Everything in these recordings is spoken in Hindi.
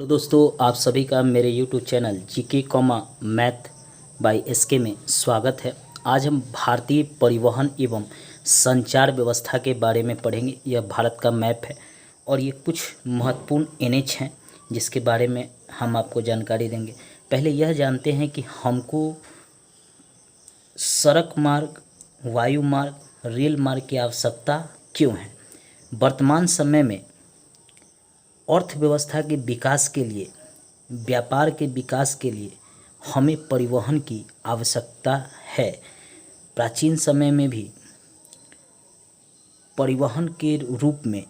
तो दोस्तों, आप सभी का मेरे YouTube channel GK comma math by SK में स्वागत है। आज हम भारतीय परिवहन एवं संचार व्यवस्था के बारे में पढ़ेंगे। यह भारत का मैप है और ये कुछ महत्वपूर्ण एनएच हैं जिसके बारे में हम आपको जानकारी देंगे। पहले यह जानते हैं कि हमको सड़क मार्ग, वायु मार्ग, रेल मार्ग की आवश्यकता क्यों है। वर्तमान समय में अर्थव्यवस्था के विकास के लिए, व्यापार के विकास के लिए हमें परिवहन की आवश्यकता है। प्राचीन समय में भी परिवहन के रूप में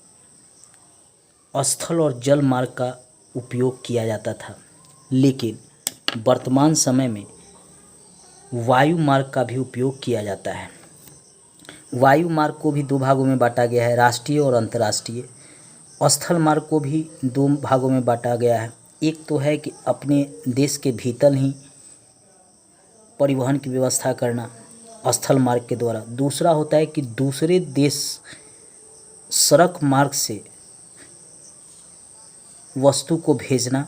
स्थल और जल मार्ग का उपयोग किया जाता था, लेकिन वर्तमान समय में वायु मार्ग का भी उपयोग किया जाता है। वायु मार्ग को भी दो भागों में बांटा गया है, राष्ट्रीय और अंतर्राष्ट्रीय। स्थल मार्ग को भी दो भागों में बांटा गया है। एक तो है कि अपने देश के भीतर ही परिवहन की व्यवस्था करना स्थल मार्ग के द्वारा। दूसरा होता है कि दूसरे देश सड़क मार्ग से वस्तु को भेजना,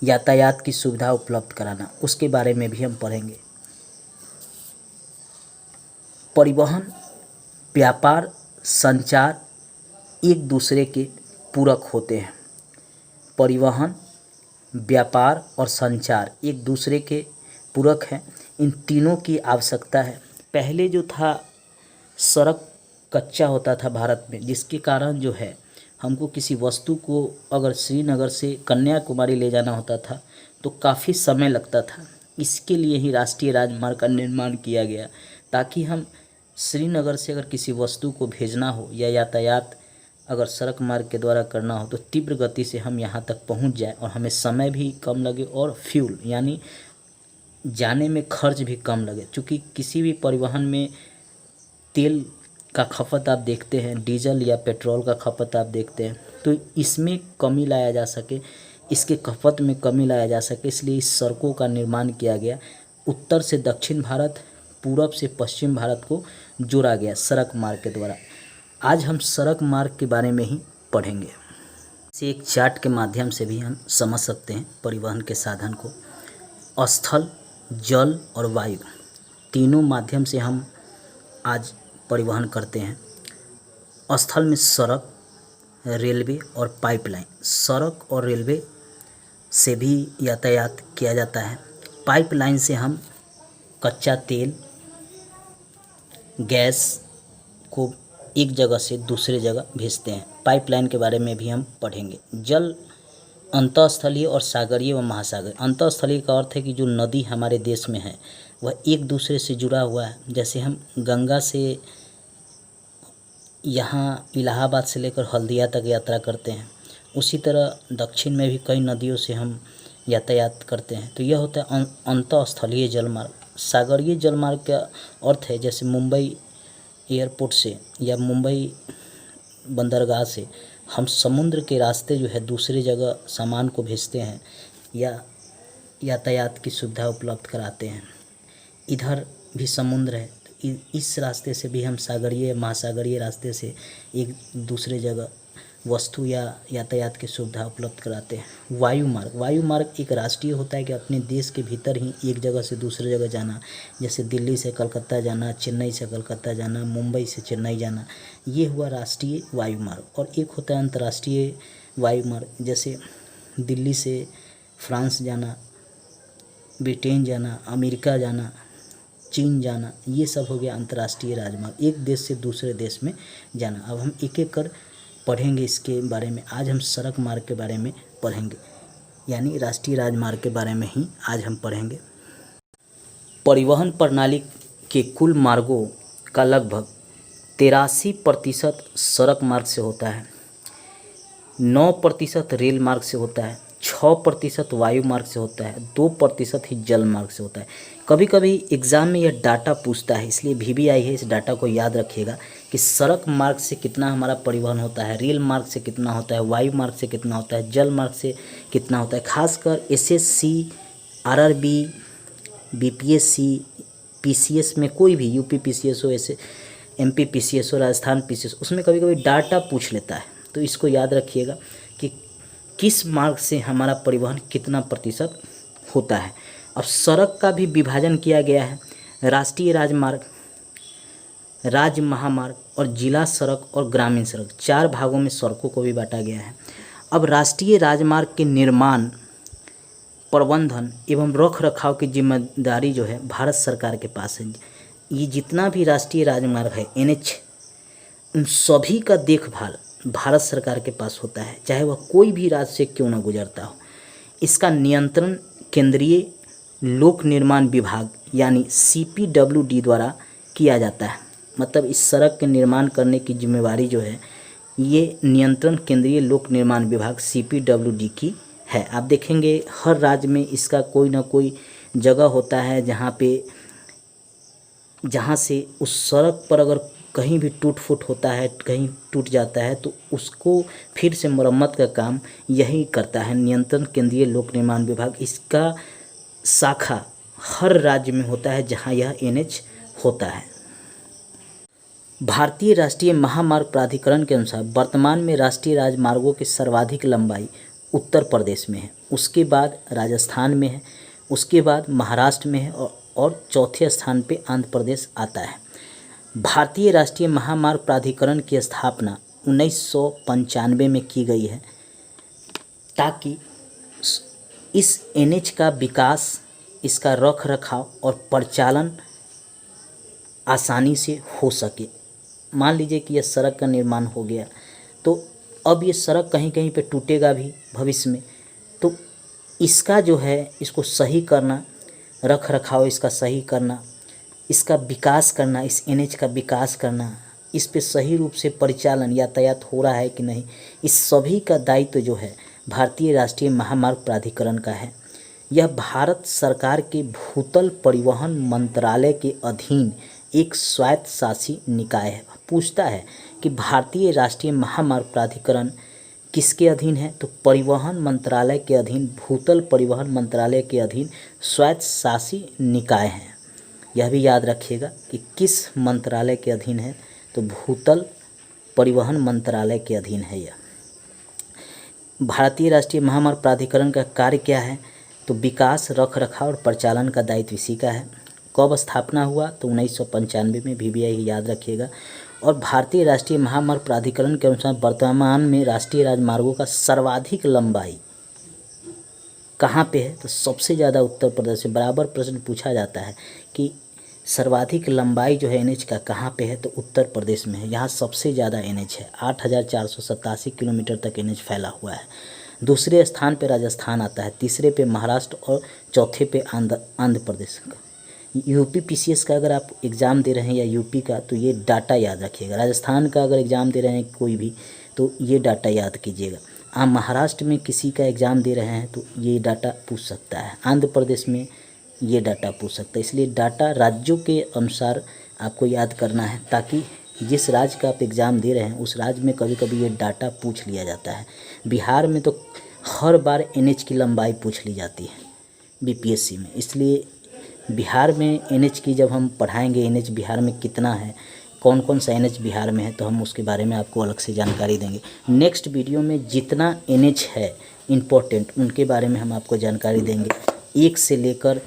यातायात की सुविधा उपलब्ध कराना, उसके बारे में भी हम पढ़ेंगे। परिवहन, व्यापार, संचार एक दूसरे के पूरक होते हैं। परिवहन, व्यापार और संचार एक दूसरे के पूरक हैं। इन तीनों की आवश्यकता है। पहले जो था, सड़क कच्चा होता था भारत में, जिसके कारण जो है हमको किसी वस्तु को अगर श्रीनगर से कन्याकुमारी ले जाना होता था तो काफ़ी समय लगता था। इसके लिए ही राष्ट्रीय राजमार्ग का निर्माण किया गया, ताकि हम श्रीनगर से अगर किसी वस्तु को भेजना हो या यातायात अगर सड़क मार्ग के द्वारा करना हो तो तीव्र गति से हम यहाँ तक पहुँच जाए और हमें समय भी कम लगे और फ्यूल यानी जाने में खर्च भी कम लगे। क्योंकि किसी भी परिवहन में तेल का खपत आप देखते हैं, डीजल या पेट्रोल का खपत आप देखते हैं, तो इसमें कमी लाया जा सके, इसके खपत में कमी लाया जा सके, इसलिए इस सड़कों का निर्माण किया गया। उत्तर से दक्षिण भारत, पूरब से पश्चिम भारत को जोड़ा गया सड़क मार्ग के द्वारा। आज हम सड़क मार्ग के बारे में ही पढ़ेंगे। इसे एक चार्ट के माध्यम से भी हम समझ सकते हैं परिवहन के साधन को। स्थल, जल और वायु तीनों माध्यम से हम आज परिवहन करते हैं। स्थल में सड़क, रेलवे और पाइपलाइन। सड़क और रेलवे से भी यातायात किया जाता है। पाइपलाइन से हम कच्चा तेल, गैस को एक जगह से दूसरे जगह भेजते हैं। पाइपलाइन के बारे में भी हम पढ़ेंगे। जल, अंतःस्थलीय और सागरीय व महासागर। अंतःस्थलीय का अर्थ है कि जो नदी हमारे देश में है वह एक दूसरे से जुड़ा हुआ है। जैसे हम गंगा से यहाँ इलाहाबाद से लेकर हल्दिया तक यात्रा करते हैं, उसी तरह दक्षिण में भी कई नदियों से हम यातायात करते हैं। तो यह होता है अंतःस्थलीय जलमार्ग। सागरीय जलमार्ग का अर्थ है जैसे मुंबई एयरपोर्ट से या मुंबई बंदरगाह से हम समुद्र के रास्ते जो है दूसरे जगह सामान को भेजते हैं या यातायात की सुविधा उपलब्ध कराते हैं। इधर भी समुद्र है, तो इस रास्ते से भी हम सागरीय, महासागरीय रास्ते से एक दूसरे जगह वस्तु या यातायात की सुविधा उपलब्ध कराते हैं। वायु मार्ग। वायु मार्ग एक राष्ट्रीय होता है कि अपने देश के भीतर ही एक जगह से दूसरे जगह जाना, जैसे दिल्ली से कलकत्ता जाना, चेन्नई से कलकत्ता जाना, मुंबई से चेन्नई जाना, ये हुआ राष्ट्रीय वायु मार्ग। और एक होता है अंतर्राष्ट्रीय वायु मार्ग, जैसे दिल्ली से फ्रांस जाना, ब्रिटेन जाना, अमेरिका जाना, चीन जाना, ये सब हो गया अंतर्राष्ट्रीय राजमार्ग, एक देश से दूसरे देश में जाना। अब हम एक एक कर पढ़ेंगे इसके बारे में। आज हम सड़क मार्ग के बारे में पढ़ेंगे, यानी राष्ट्रीय राजमार्ग के बारे में ही आज हम पढ़ेंगे। परिवहन प्रणाली के कुल मार्गों का लगभग 83% सड़क मार्ग से होता है, 9% रेल मार्ग से होता है, 6% वायु मार्ग से होता है, 2% ही जल मार्ग से होता है। कभी कभी एग्ज़ाम में यह डाटा पूछता है, इसलिए VBI है, इस डाटा को याद रखिएगा कि सड़क मार्ग से कितना हमारा परिवहन होता है, रेल मार्ग से कितना होता है, वायु मार्ग से कितना होता है, जल मार्ग से कितना होता है। खासकर SSC, RRB, BPSC, PCS में कोई भी UP PCS हो, ऐसे MP PCS हो, राजस्थान PCS, उसमें कभी कभी डाटा पूछ लेता है, तो इसको याद रखिएगा कि किस मार्ग से हमारा परिवहन कितना प्रतिशत होता है। अब सड़क का भी विभाजन किया गया है, राष्ट्रीय राजमार्ग, राज्य महामार्ग और जिला सड़क और ग्रामीण सड़क, 4 भागों में सड़कों को भी बांटा गया है। अब राष्ट्रीय राजमार्ग के निर्माण, प्रबंधन एवं रख रखाव की जिम्मेदारी जो है भारत सरकार के पास है। ये जितना भी राष्ट्रीय राजमार्ग है NH, उन सभी का देखभाल भारत सरकार के पास होता है, चाहे वह कोई भी राज्य से क्यों ना गुजरता हो। इसका नियंत्रण केंद्रीय लोक निर्माण विभाग यानी CPWD द्वारा किया जाता है। मतलब इस सड़क के निर्माण करने की जिम्मेवारी जो है ये नियंत्रण केंद्रीय लोक निर्माण विभाग CPWD की है। आप देखेंगे हर राज्य में इसका कोई ना कोई जगह होता है जहाँ से उस सड़क पर अगर कहीं भी टूट फूट होता है, कहीं टूट जाता है, तो उसको फिर से मरम्मत का काम यही करता है नियंत्रण केंद्रीय लोक निर्माण विभाग। इसका शाखा हर राज्य में होता है जहाँ यह NH होता है। भारतीय राष्ट्रीय महामार्ग प्राधिकरण के अनुसार वर्तमान में राष्ट्रीय राजमार्गों की सर्वाधिक लंबाई उत्तर प्रदेश में है, उसके बाद राजस्थान में है, उसके बाद महाराष्ट्र में है और चौथे स्थान पे आंध्र प्रदेश आता है। भारतीय राष्ट्रीय महामार्ग प्राधिकरण की स्थापना 1995 में की गई है ताकि इस NH का विकास, इसका रख रखाव और परिचालन आसानी से हो सके। मान लीजिए कि यह सड़क का निर्माण हो गया तो अब ये सड़क कहीं कहीं पे टूटेगा भी भविष्य में, तो इसका जो है इसको सही करना, रख रखाव इसका सही करना, इसका विकास करना, इस NH का विकास करना, इस पे सही रूप से परिचालन यातायात हो रहा है कि नहीं, इस सभी का दायित्व जो है भारतीय राष्ट्रीय महामार्ग प्राधिकरण का है। यह भारत सरकार के भूतल परिवहन मंत्रालय के अधीन एक स्वायत्तशासी निकाय है। पूछता है कि भारतीय राष्ट्रीय महामार्ग प्राधिकरण किसके अधीन है, तो परिवहन मंत्रालय के अधीन, भूतल परिवहन मंत्रालय के अधीन स्वायत्तशासी निकाय है। यह भी याद रखिएगा कि किस मंत्रालय के अधीन है, तो भूतल परिवहन मंत्रालय के अधीन है यह। भारतीय राष्ट्रीय महामार्ग प्राधिकरण का कार्य क्या है, तो विकास, रख रखाव और परिचालन का दायित्व इसी का है। कब स्थापना हुआ, तो 1995 में, VBI याद रखिएगा। और भारतीय राष्ट्रीय महामार्ग प्राधिकरण के अनुसार वर्तमान में राष्ट्रीय राजमार्गों का सर्वाधिक लंबाई कहाँ पे है, तो सबसे ज़्यादा उत्तर प्रदेश में। बराबर प्रश्न पूछा जाता है कि सर्वाधिक लंबाई जो है NH का कहाँ पे है, तो उत्तर प्रदेश में है। यहाँ सबसे ज़्यादा NH है, 8,487 किलोमीटर तक NH फैला हुआ है। दूसरे स्थान पे राजस्थान आता है, तीसरे पे महाराष्ट्र और चौथे पे आंध्र प्रदेश का। UP PCS का अगर आप एग्ज़ाम दे रहे हैं या UP का, तो ये डाटा याद रखिएगा। राजस्थान का अगर एग्ज़ाम दे रहे हैं कोई भी, तो ये डाटा याद कीजिएगा। आप महाराष्ट्र में किसी का एग्ज़ाम दे रहे हैं तो ये डाटा पूछ सकता है, आंध्र प्रदेश में ये डाटा पूछ सकता है। इसलिए डाटा राज्यों के अनुसार आपको याद करना है, ताकि जिस राज्य का आप एग्ज़ाम दे रहे हैं उस राज्य में कभी कभी ये डाटा पूछ लिया जाता है। बिहार में तो हर बार NH की लंबाई पूछ ली जाती है BPSC में, इसलिए बिहार में NH की जब हम पढ़ाएंगे, NH बिहार में कितना है, कौन कौन सा NH बिहार में है, तो हम उसके बारे में आपको अलग से जानकारी देंगे। नेक्स्ट वीडियो में जितना NH है इम्पोर्टेंट, उनके बारे में हम आपको जानकारी देंगे। 1 से लेकर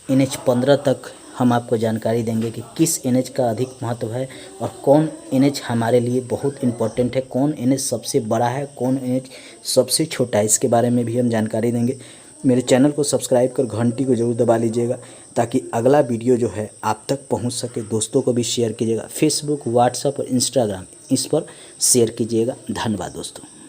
NH 15 तक हम आपको जानकारी देंगे कि किस NH का अधिक महत्व है और कौन NH हमारे लिए बहुत इम्पोर्टेंट है, कौन NH सबसे बड़ा है, कौन NH सबसे छोटा है, इसके बारे में भी हम जानकारी देंगे। मेरे चैनल को सब्सक्राइब कर घंटी को ज़रूर दबा लीजिएगा ताकि अगला वीडियो जो है आप तक पहुंच सके। दोस्तों को भी शेयर कीजिएगा, फेसबुक, व्हाट्सएप और इंस्टाग्राम इस पर शेयर कीजिएगा। धन्यवाद दोस्तों।